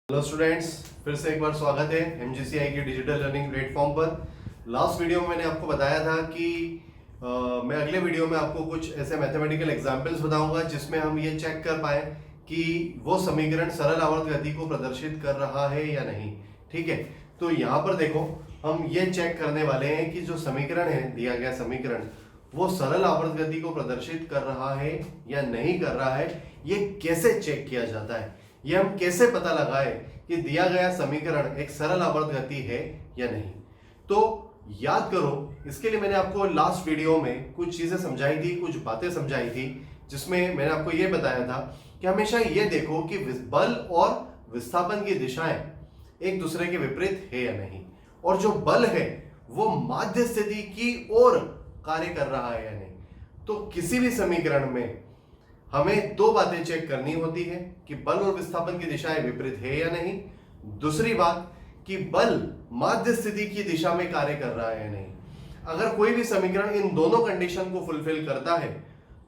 Hello students, फिर से एक बार स्वागत है एमजीसीआई की डिजिटल लर्निंग प्लेटफॉर्म पर। लास्ट वीडियो में मैंने आपको बताया था कि मैं अगले वीडियो में आपको कुछ ऐसे मैथमेटिकल एग्जाम्पल्स बताऊंगा जिसमें हम ये चेक कर पाए कि वो समीकरण सरल आवर्त गति को प्रदर्शित कर रहा है या नहीं। ठीक है, तो यहाँ पर देखो, हम ये चेक करने वाले हैं कि जो समीकरण है, दिया गया समीकरण, वो सरल आवर्त गति को प्रदर्शित कर रहा है या नहीं कर रहा है। ये कैसे चेक किया जाता है, ये हम कैसे पता लगाए कि दिया गया समीकरण एक सरल आवर्त गति है या नहीं। तो याद करो, इसके लिए मैंने आपको लास्ट वीडियो में कुछ चीजें समझाई थी, कुछ बातें समझाई थी, जिसमें मैंने आपको यह बताया था कि हमेशा यह देखो कि बल और विस्थापन की दिशाएं एक दूसरे के विपरीत है या नहीं, और जो बल है वो माध्य स्थिति की ओर कार्य कर रहा है या नहीं। तो किसी भी समीकरण में हमें दो बातें चेक करनी होती है कि बल और विस्थापन की दिशाएं विपरीत है या नहीं। दूसरी बात कि बल माध्य स्थिति की दिशा में कार्य कर रहा है या नहीं। अगर कोई भी समीकरण इन दोनों कंडीशन को फुलफिल करता है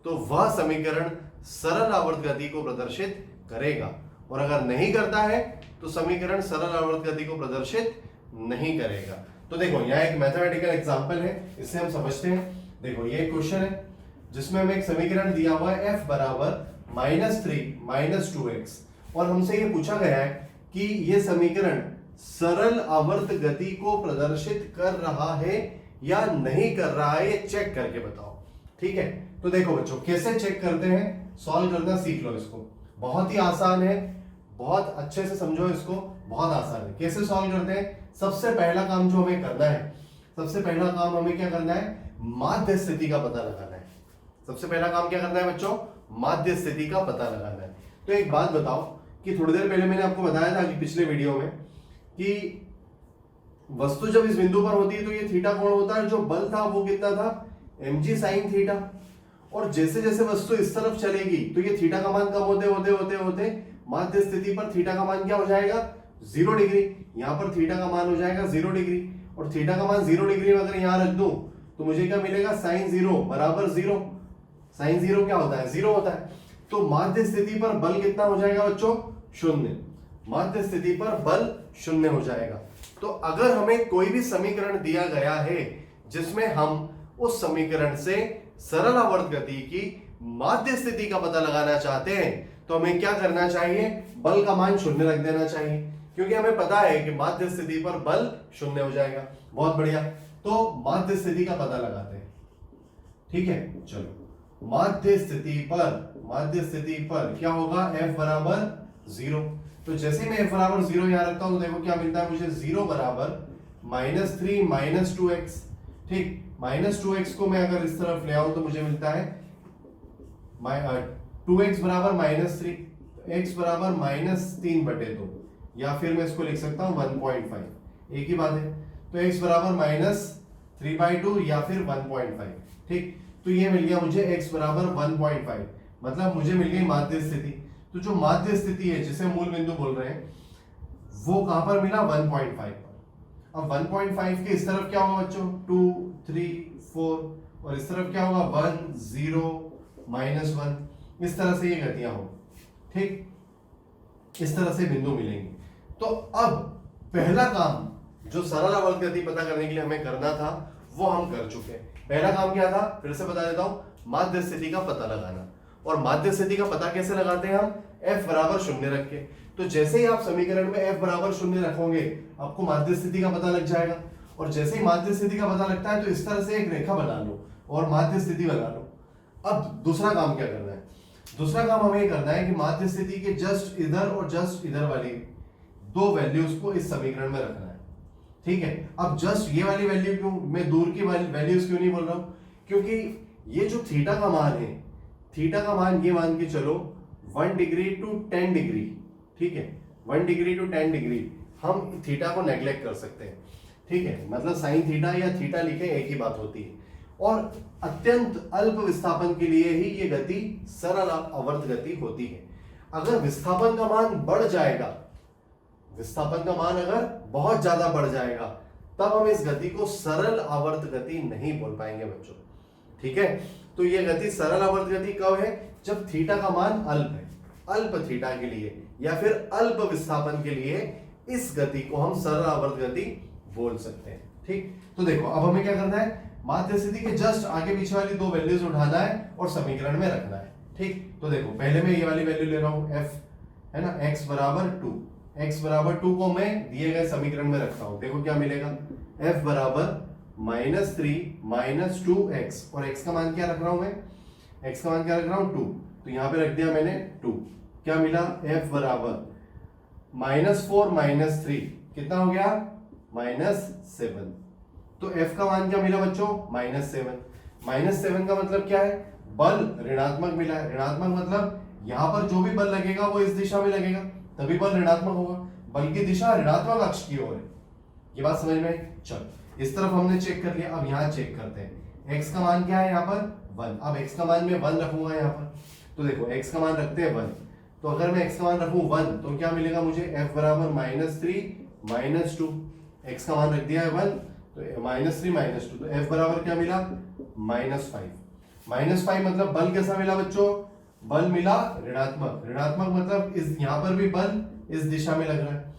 तो वह समीकरण सरल आवर्त गति को प्रदर्शित करेगा, और अगर नहीं करता है तो समीकरण सरल आवर्त गति को प्रदर्शित नहीं करेगा। तो देखो, यहाँ एक मैथमेटिकल एग्जांपल है, इससे हम समझते हैं। देखो, ये क्वेश्चन है जिसमें हमें एक समीकरण दिया हुआ है f बराबर -3 - 2x, और हमसे ये पूछा गया है कि ये समीकरण सरल आवर्त गति को प्रदर्शित कर रहा है या नहीं कर रहा है, ये चेक करके बताओ। ठीक है, तो देखो बच्चों, कैसे चेक करते हैं, सॉल्व करना सीख लो इसको। बहुत ही आसान है, बहुत अच्छे से समझो इसको, बहुत आसान है। कैसे सॉल्व करते हैं? सबसे पहला काम जो हमें करना है, सबसे पहला काम हमें क्या करना है, माध्य स्थिति का पता लगाना है। सबसे पहला काम क्या करना है बच्चों, माध्य स्थिति का पता लगाना है। तो एक बात बताओ कि थोड़ी देर पहले मैंने आपको बताया था कि पिछले वीडियो में कि वस्तु जब इस बिंदु पर होती है तो ये थीटा कोण होता है। जो बल था वो कितना था, mg sin थीटा। और जैसे जैसे वस्तु इस तरफ चलेगी तो ये थीटा का मान कम होते होते होते होते माध्य स्थिति पर थीटा का मान क्या हो जाएगा, 0 डिग्री। यहाँ पर थीटा का मान हो जाएगा 0 डिग्री, और थीटा का मान 0 डिग्री में अगर यहाँ रख दूं तो मुझे क्या मिलेगा, sin 0 बराबर 0। साइन 0 क्या होता है, 0 होता है। तो माध्य स्थिति पर बल कितना हो जाएगा बच्चों, 0। माध्य स्थिति पर बल 0 हो जाएगा। तो अगर हमें कोई भी समीकरण दिया गया है जिसमें हम उस समीकरण से सरल आवर्त गति की माध्य स्थिति का पता लगाना चाहते हैं तो हमें क्या करना चाहिए, बल का मान 0 रख देना चाहिए, क्योंकि हमें पता है कि माध्य स्थिति पर बल 0 हो जाएगा। बहुत बढ़िया, तो माध्य स्थिति का पता लगाते हैं। ठीक है, चलो, माध्य स्थिति पर क्या होगा, f बराबर 0। तो जैसे मैं f बराबर 0 यहां रखता हूं तो देखो क्या मिलता है मुझे, 0 बराबर -3 - 2x। ठीक, -2x को मैं अगर इस तरफ ले आऊं तो मुझे मिलता है 2x बराबर -3, x बराबर -3/2, या फिर मैं इसको लिख सकता हूं 1.5, एक ही बात है। तो x बराबर -3/2 या फिर 1.5। ठीक, तो ये मिल गया मुझे x बराबर 1.5, मतलब मुझे मिल गई माध्य स्थिति। तो जो माध्य स्थिति है, जिसे मूल बिंदु बोल रहे हैं, वो कहां पर मिला, 1.5 पर। अब 1.5 के इस तरफ क्या होगा बच्चों, 2 3 4, और इस तरफ क्या होगा, 1 0 -1। इस तरह से ये गतियां हो। ठीक, इस तरह से बिंदु मिलेंगे। तो अब पहला काम जो सरल आवर्त गति पता करने के लिए हमें करना था वो हम कर चुके हैं। पहला काम क्या था, फिर से बता देता हूं, माध्य स्थिति का पता लगाना। और माध्य स्थिति का पता कैसे लगाते हैं हम, f बराबर 0 रख के। तो जैसे ही आप समीकरण में f बराबर 0 रखोगे आपको माध्य स्थिति का पता लग जाएगा, और जैसे ही माध्य स्थिति का पता लगता है तो इस तरह से एक रेखा बना लो और माध्य स्थिति बना लो। अब दूसरा काम क्या करना है, दूसरा काम हमें करना है कि माध्य स्थिति के जस्ट इधर और जस्ट इधर वाली दो वैल्यूज को इस समीकरण में रखना है। ठीक है, अब जस्ट ये वाली वैल्यू क्यों, मैं दूर की वैल्यूज क्यों नहीं बोल रहा हूं, क्योंकि ये जो थीटा का मान है, थीटा का मान ये मान के चलो 1 डिग्री टू 10 डिग्री। ठीक है, 1 डिग्री टू 10 डिग्री हम थीटा को नेग्लेक्ट कर सकते हैं। ठीक है, मतलब साइन थीटा या थीटा लिखे एक ही बात होती है। और अत्यंत अल्प विस्थापन के लिए ही ये गति सरल आवर्त गति होती है। अगर विस्थापन का मान बढ़ जाएगा, विस्थापन का मान अगर बहुत ज्यादा बढ़ जाएगा, तब हम इस गति को सरल आवर्त गति नहीं बोल पाएंगे बच्चों। ठीक है, तो ये गति सरल आवर्त गति कब है, जब थीटा का मान अल्प है। अल्प थीटा के लिए या फिर अल्प विस्थापन के लिए इस गति को हम सरल आवर्त गति बोल सकते हैं। ठीक, तो देखो अब हमें क्या करना है, माध्य स्थिति के जस्ट आगे पीछे वाली दो वैल्यूज उठाना है और समीकरण में रखना है। ठीक, तो देखो पहले मैं ये वाली वैल्यू ले रहा हूं f, है ना, x बराबर 2, x बराबर 2 को मैं दिए गए समीकरण में रखता हूं। देखो क्या मिलेगा, f बराबर -3 - 2x, और x का मान क्या रख रहा हूं मैं, x का मान क्या रख रहा हूं 2, तो यहां पे रख दिया मैंने 2। क्या मिला, f बराबर -4 - 3 कितना हो गया, -7। तो f का मान क्या मिला बच्चों, -7। -7 का मतलब क्या है, बल ऋणात्मक मिला है। ऋणात्मक मतलब यहां पर जो भी बल लगेगा वो इस दिशा में लगेगा, तभी बल ऋणात्मक होगा। बल की दिशा ऋणात्मक अक्ष की ओर है। ये बात समझ में आई? चलो इस तरफ हमने चेक कर लिया, अब यहाँ चेक करते हैं। x का मान क्या है यहाँ पर 1। अब x का मान मैं 1 रखूंगा यहाँ पर, तो देखो x का मान रखते हैं 1। तो अगर मैं x का मान रखूं 1 तो क्या मिलेगा मुझे, f बराबर -3 - 2। x का मान रख दिया है 1, तो -3 - 2, तो f बराबर क्या मिला, -5। -5 मतलब बल कैसा मिला बच्चों, बल मिला ऋणात्मक। ऋणात्मक मतलब इस यहाँ पर भी बल इस दिशा में लग रहा है।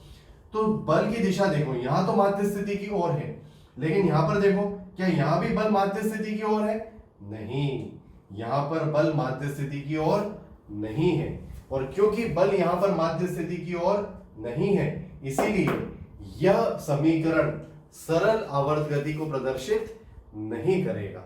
तो बल की दिशा देखो, यहाँ तो माध्य स्थिति की ओर है, लेकिन यहाँ पर देखो क्या यहाँ भी बल माध्य स्थिति की ओर है, नहीं, यहाँ पर बल माध्य स्थिति की ओर नहीं है। और क्योंकि बल यहाँ पर माध्य स्थिति की ओर नहीं है, इसीलिए यह समीकरण सरल आवर्त गति को प्रदर्शित नहीं करेगा।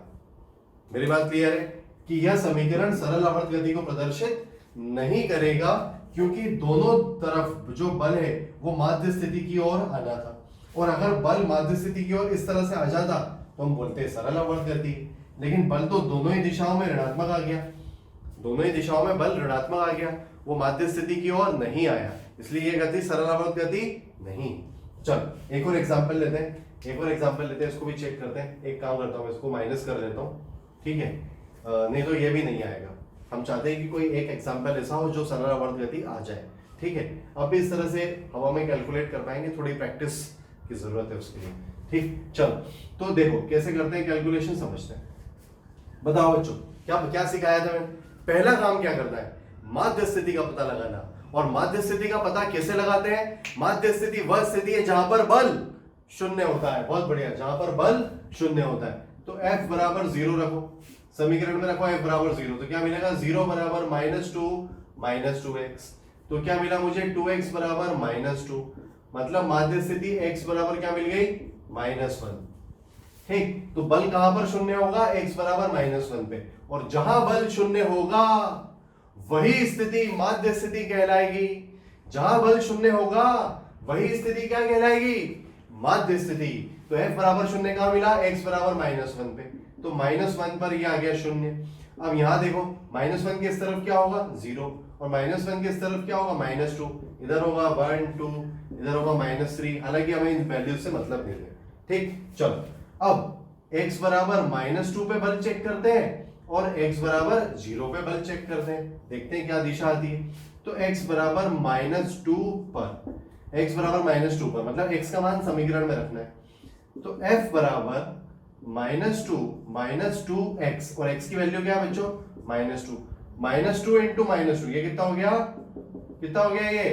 मेरी बात क्लियर है कि यह समीकरण सरल आवर्त गति को प्रदर्शित नहीं करेगा, क्योंकि दोनों तरफ जो बल है वो माध्य स्थिति की ओर आना था। और अगर बल माध्य स्थिति की ओर इस तरह से आ जाता तो हम बोलते हैं सरल आवर्त गति, लेकिन बल तो दोनों ही दिशाओं में ऋणात्मक आ गया, दोनों ही दिशाओं में बल ऋणात्मक आ गया, वो माध्य स्थिति की ओर नहीं आया, इसलिए ये गति सरल आवर्त गति नहीं। चल एक और एग्जांपल लेते हैं, इसको भी चेक करते हैं। एक काम करता हूँ, इसको माइनस कर देता हूँ, ठीक है, नहीं तो ये भी नहीं आएगा। हम चाहते हैं कि कोई एक एग्जांपल ऐसा हो जो सरल आवर्त गति आ जाए। ठीक है, अब इस तरह से हवा में कैलकुलेट कर पाएंगे, थोड़ी प्रैक्टिस की जरूरत है उसके लिए। ठीक, चलो तो देखो कैसे करते हैं कैलकुलेशन, समझते हैं। बताओ बच्चों, क्या सिखाया था मैंने? पहला काम क्या करना है, माध्य स्थिति का पता लगाना। और माध्य स्थिति का पता कैसे लगाते हैं? माध्य स्थिति वह स्थिति है जहां पर बल शून्य होता है। बहुत बढ़िया, जहां पर बल शून्य होता है। तो f बराबर 0 रखो, समीकरण में रखो f बराबर 0, तो क्या मिलेगा, 0 बराबर -2 - 2x। तो क्या मिला मुझे, 2x बराबर -2, मतलब माध्य स्थिति x बराबर क्या मिल गई, -1। ठीक, तो बल कहां पर शून्य होगा, x बराबर -1 पे। और जहां बल शून्य होगा वही स्थिति माध्य स्थिति कहलाएगी। जहां बल शून्य होगा वही स्थिति क्या कहलाएगी, माध्य स्थिति। तो f बराबर 0 कहां मिला, x बराबर -1 पे, तो -1 पर ये आ गया 0। अब यहां देखो, -1 के इस तरफ क्या होगा, 0, और -1 के इस तरफ क्या होगा, -2। इधर होगा 1 2, इधर होगा -3। हालांकि हमें इन वैल्यू से मतलब नहीं है। ठीक, चलो अब x बराबर -2 पे बल चेक करते हैं और x बराबर 0 पे बल चेक करते हैं, देखते हैं क्या दिशा आती है। तो x बराबर -2 पर, x बराबर -2 पर मतलब x का मान समीकरण में रखना है। तो f बराबर -2 - 2x, और x की वैल्यू क्या है बच्चों, -2। -2 इंटू -2, ये कितना हो गया, ये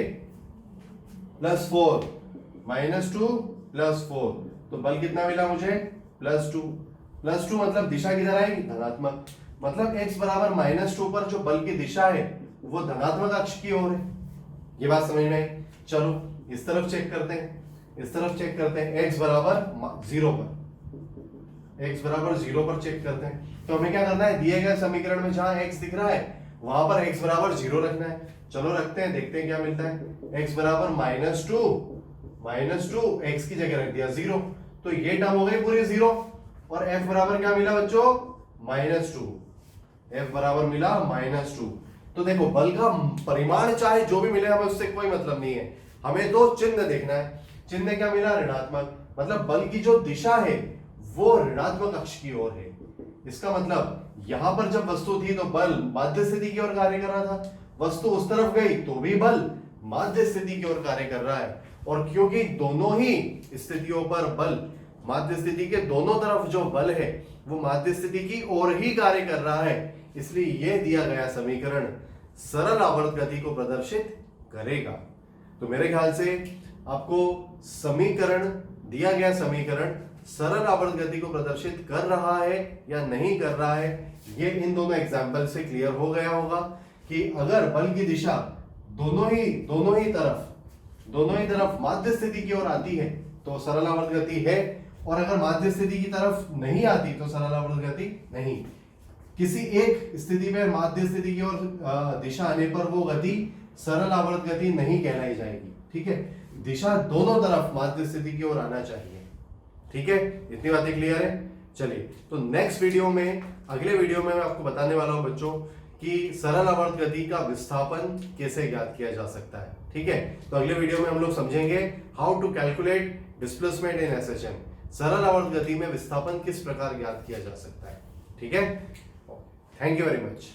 +4, -2 +4, तो बल कितना मिला मुझे, +2 मतलब दिशा किधर आएगी, धनात्मक। मतलब x बराबर -2 पर जो बल की दिशा है वो धनात्मक अक्ष की ओर है। ये बात समझ में आई? चलो इस तरफ चेक करते हैं, x बराबर 0 पर चेक करते हैं। तो हमें क्या करना है, दिए गए समीकरण में जहां x दिख रहा है वहां पर x बराबर 0 रखना है। चलो रखते हैं, देखते हैं क्या मिलता है। x बराबर -2 x की जगह रख दिया 0, तो ये टर्म हो गई पूरी 0। और f बराबर क्या मिला बच्चों, -2, f बराबर मिला -2। तो देखो बल का परिमाण चाहे जो भी मिले, हमें उससे कोई मतलब नहीं है, हमें तो चिन्ह देखना है। चिन्ह क्या मिला, ऋणात्मक, मतलब बल की जो दिशा है वो ऋणात्मक अक्ष की ओर है। इसका मतलब यहां पर जब वस्तु थी तो बल माध्य स्थिति की ओर कार्य कर रहा था, वस्तु उस तरफ गई तो भी बल माध्य स्थिति की ओर कार्य कर रहा है। और क्योंकि दोनों ही स्थितियों पर बल, माध्य स्थिति के दोनों तरफ जो बल है वो माध्य स्थिति की ओर ही कार्य कर रहा है, इसलिए यह दिया गया समीकरण सरल आवर्त गति को प्रदर्शित करेगा। तो मेरे ख्याल से आपको समीकरण दिया गया समीकरण सरल आवर्त गति को प्रदर्शित कर रहा है या नहीं कर रहा है, ये इन दोनों एग्जाम्पल से क्लियर हो गया होगा कि अगर बल की दिशा दोनों ही तरफ माध्य स्थिति की ओर आती है तो सरल आवर्त गति है, और अगर माध्य स्थिति की तरफ नहीं आती तो सरल आवर्त गति नहीं। किसी एक स्थिति में माध्य स्थिति की ओर दिशा आने पर वो गति सरल आवर्त गति नहीं कहलाई जाएगी। ठीक है, दिशा दोनों तरफ माध्य स्थिति की ओर आना चाहिए। ठीक है, इतनी बातें क्लियर है। चलिए, तो नेक्स्ट वीडियो में, अगले वीडियो में मैं आपको बताने वाला हूं बच्चों कि सरल आवर्त गति का विस्थापन कैसे ज्ञात किया जा सकता है। ठीक है, तो अगले वीडियो में हम लोग समझेंगे how to calculate displacement in SHM, सरल आवर्त गति में विस्थापन किस प्रकार ज्ञात किया जा सकता है। ठीक है, थैंक यू वेरी मच।